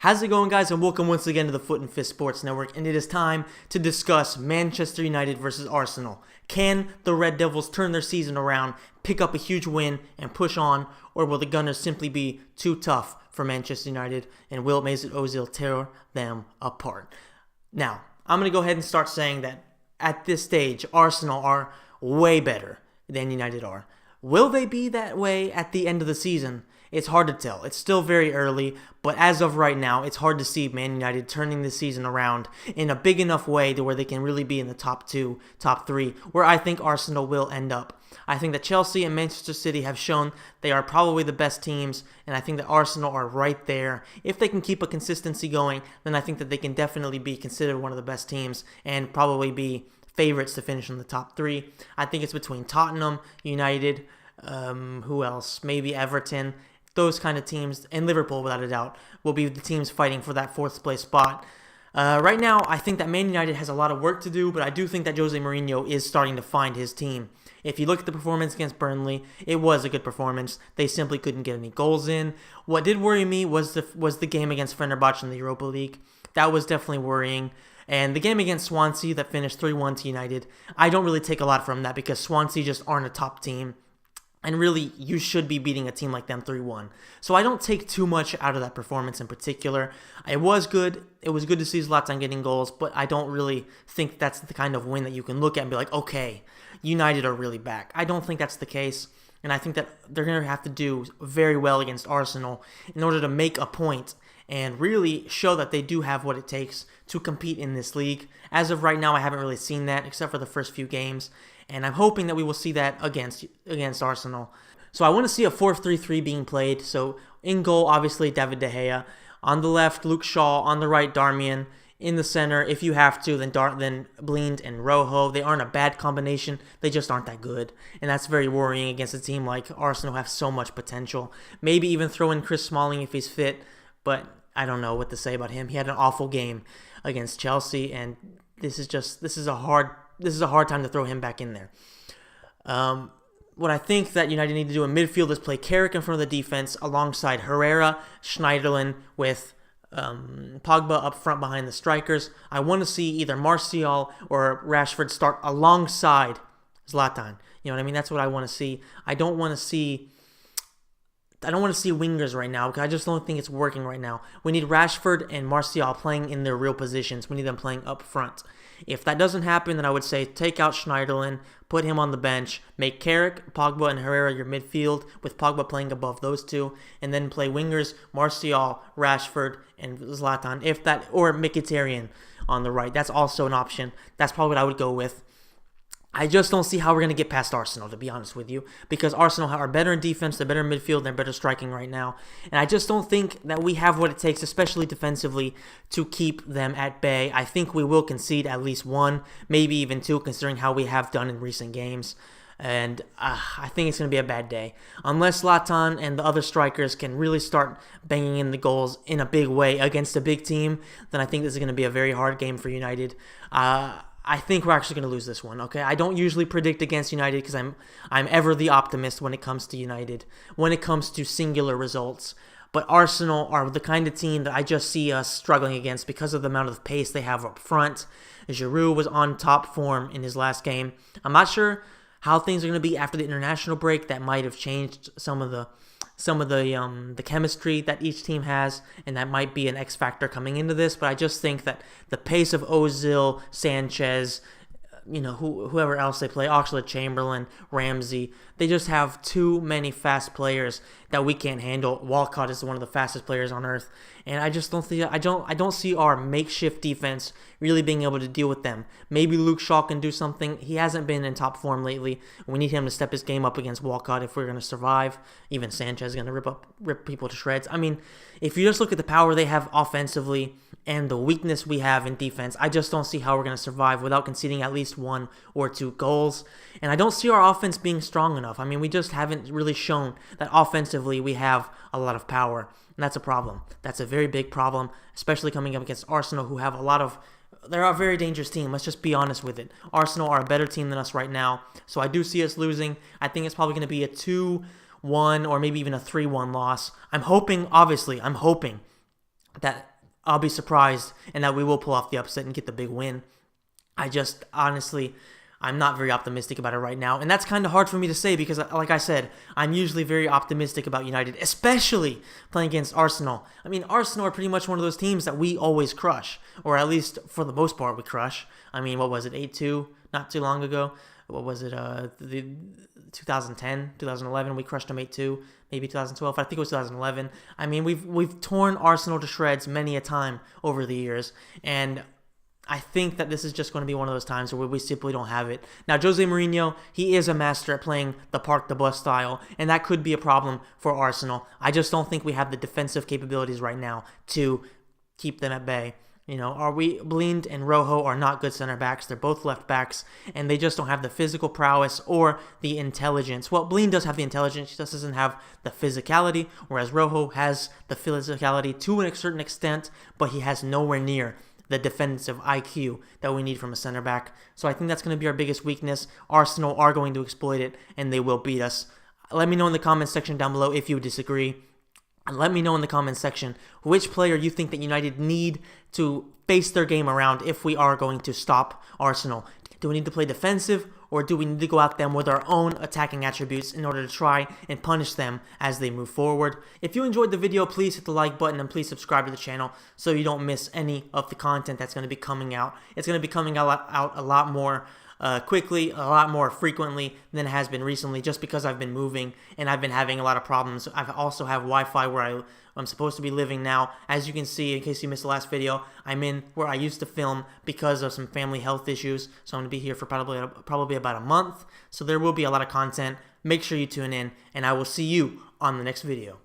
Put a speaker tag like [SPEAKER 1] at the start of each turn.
[SPEAKER 1] How's it going, guys, and welcome once again to the Foot and Fist Sports Network, and it is time to discuss Manchester United versus Arsenal. Can the Red Devils turn their season around, pick up a huge win, and push on, or will the Gunners simply be too tough for Manchester United, and will Mesut Ozil tear them apart? Now, I'm going to go ahead and start saying that at this stage, Arsenal are way better than United are. Will they be that way at the end of the season? It's hard to tell. It's still very early, but as of right now, it's hard to see Man United turning this season around in a big enough way to where they can really be in the top two, top three, where I think Arsenal will end up. I think that Chelsea and Manchester City have shown they are probably the best teams, and I think that Arsenal are right there. If they can keep a consistency going, then I think that they can definitely be considered one of the best teams and probably be favorites to finish in the top three. I think it's between Tottenham, United, who else? Maybe Everton. Those kind of teams, and Liverpool, without a doubt, will be the teams fighting for that fourth place spot. Right now, I think that Man United has a lot of work to do, but I do think that Jose Mourinho is starting to find his team. If you look at the performance against Burnley, it was a good performance. They simply couldn't get any goals in. What did worry me was the game against Fenerbahce in the Europa League. That was definitely worrying. And the game against Swansea that finished 3-1 to United, I don't really take a lot from that because Swansea just aren't a top team. And really, you should be beating a team like them 3-1. So I don't take too much out of that performance in particular. It was good. It was good to see Zlatan getting goals, but I don't really think that's the kind of win that you can look at and be like, okay, United are really back. I don't think that's the case. And I think that they're going to have to do very well against Arsenal in order to make a point and really show that they do have what it takes to compete in this league. As of right now, I haven't really seen that except for the first few games. And I'm hoping that we will see that against Arsenal. So I want to see a 4-3-3 being played. So in goal, obviously, David De Gea. On the left, Luke Shaw. On the right, Darmian. In the center, if you have to, then Blind and Rojo. They aren't a bad combination. They just aren't that good. And that's very worrying against a team like Arsenal who have so much potential. Maybe even throw in Chris Smalling if he's fit. But I don't know what to say about him. He had an awful game against Chelsea. And this is a hard time to throw him back in there. What I think that United need to do in midfield is play Carrick in front of the defense alongside Herrera, Schneiderlin with Pogba up front behind the strikers. I want to see either Martial or Rashford start alongside Zlatan. You know what I mean? That's what I want to see. I don't want to see wingers right now because I just don't think it's working right now. We need Rashford and Martial playing in their real positions. We need them playing up front. If that doesn't happen, then I would say take out Schneiderlin, put him on the bench, make Carrick, Pogba, and Herrera your midfield, with Pogba playing above those two, and then play wingers, Martial, Rashford, and Zlatan, or Mkhitaryan on the right. That's also an option. That's probably what I would go with. I just don't see how we're going to get past Arsenal, to be honest with you, because Arsenal are better in defense, they're better in midfield, they're better striking right now. And I just don't think that we have what it takes, especially defensively, to keep them at bay. I think we will concede at least one, maybe even two, considering how we have done in recent games. And I think it's going to be a bad day. Unless Zlatan and the other strikers can really start banging in the goals in a big way against a big team, then I think this is going to be a very hard game for United. I think we're actually going to lose this one, okay? I don't usually predict against United because I'm ever the optimist when it comes to United, when it comes to singular results. But Arsenal are the kind of team that I just see us struggling against because of the amount of pace they have up front. Giroud was on top form in his last game. I'm not sure how things are going to be after the international break. That might have changed some of the chemistry that each team has, and that might be an X factor coming into this. But I just think that the pace of Ozil, Sanchez, whoever else they play, Oxlade-Chamberlain, Ramsey, they just have too many fast players that we can't handle. Walcott is one of the fastest players on earth, and I just don't see our makeshift defense really being able to deal with them. Maybe Luke Shaw can do something. He hasn't been in top form lately. We need him to step his game up against Walcott if we're going to survive. Even Sanchez is going to rip people to shreds. I mean, if you just look at the power they have offensively and the weakness we have in defense, I just don't see how we're going to survive without conceding at least 1 or 2 goals. And I don't see our offense being strong enough. I mean, we just haven't really shown that offensively we have a lot of power. And that's a problem. That's a very big problem, especially coming up against Arsenal, who have they're a very dangerous team. Let's just be honest with it. Arsenal are a better team than us right now. So I do see us losing. I think it's probably going to be a 2-1 or maybe even a 3-1 loss. I'm hoping that I'll be surprised and that we will pull off the upset and get the big win. I just, honestly, I'm not very optimistic about it right now. And that's kind of hard for me to say because, like I said, I'm usually very optimistic about United, especially playing against Arsenal. I mean, Arsenal are pretty much one of those teams that we always crush, or at least for the most part we crush. I mean, what was it, 8-2 not too long ago? What was it, the 2010, 2011, we crushed them 8-2, maybe 2012, I think it was 2011. I mean, we've torn Arsenal to shreds many a time over the years, and I think that this is just going to be one of those times where we simply don't have it. Now, Jose Mourinho, he is a master at playing the park the bus style, and that could be a problem for Arsenal. I just don't think we have the defensive capabilities right now to keep them at bay. You know, Blind and Rojo are not good center backs. They're both left backs, and they just don't have the physical prowess or the intelligence. Well, Blind does have the intelligence. He just doesn't have the physicality, whereas Rojo has the physicality to a certain extent, but he has nowhere near the defensive IQ that we need from a center back. So I think that's going to be our biggest weakness. Arsenal are going to exploit it, and they will beat us. Let me know in the comments section down below if you disagree. And let me know in the comments section which player you think that United need to base their game around if we are going to stop Arsenal. Do we need to play defensive, or do we need to go at them with our own attacking attributes in order to try and punish them as they move forward? If you enjoyed the video, please hit the like button and please subscribe to the channel so you don't miss any of the content that's going to be coming out. It's going to be coming out a lot more quickly, a lot more frequently than it has been recently, just because I've been moving and I've been having a lot of problems. I also have Wi-Fi where I'm supposed to be living now. As you can see, in case you missed the last video, I'm in where I used to film because of some family health issues. So I'm going to be here for probably about a month. So there will be a lot of content. Make sure you tune in, and I will see you on the next video.